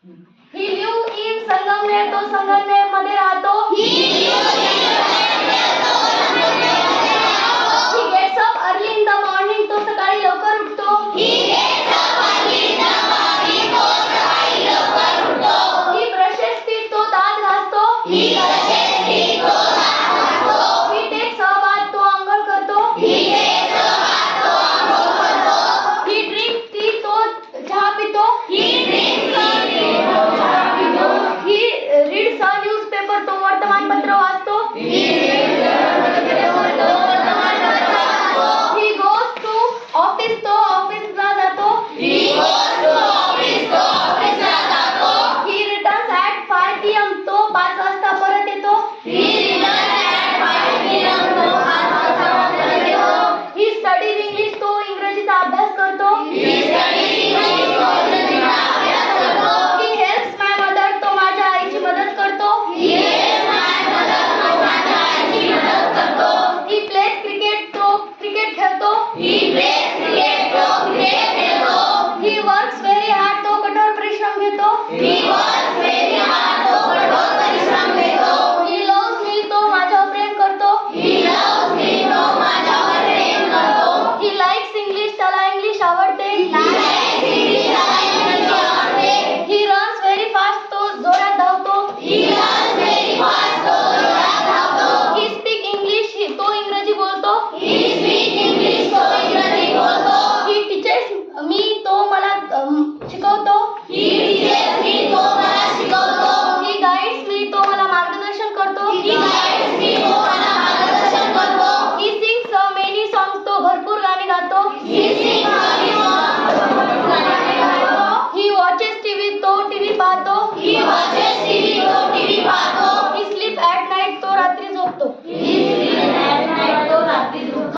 He live in Sangamner, तो संगमनेर मध्ये राहतो. He gets up early in the morning, तो सकाळी लवकर उठतो. ही ब्रशेस टीथ, तो दात घासतो. ही टेक्स अ बाथ, तो अंघोळ करतो. ही ड्रिंक्स टी, तो चहा पितो. ही रीड्स अ न्यूजपेपर, तो वर्तमानपत्र वाचतो. ही गोज टू ऑफिस, तो ऑफिसला जातो. ही रिटर्न्स ॲट 5 PM, तो 5 वाजता परत येतो. ही स्टडीज इंग्लिश, तो इंग्रजीचा अभ्यास करतो. ही हेल्प्स माय मदर, तो माझ्या आईची मदत करतो. ही प्लेज क्रिकेट, तो क्रिकेट खेळतो. ही वर्क्स व्हेरी हार्ड, तो कठोर परिश्रम घेतो. ही लव्स मी, तो माझ्यावर प्रेम करतो. ही लाइक्स इंग्लिश, त्याला इंग्लिश आवडते. ही रन्स व्हेरी फास्ट, तो जोरात धावतो. ही स्पीक इंग्लिश, तो इंग्रजी बोलतो. ही टीचर्स मी, तो मला शिकवतो. ही गाईड्स मी, तो मला मार्गदर्शन करतो. ही सिंग्स मेनी सॉंग्स, तो भरपूर गाणी गातो. ही वॉचेस टीव्ही, तो टीव्ही पाहतो.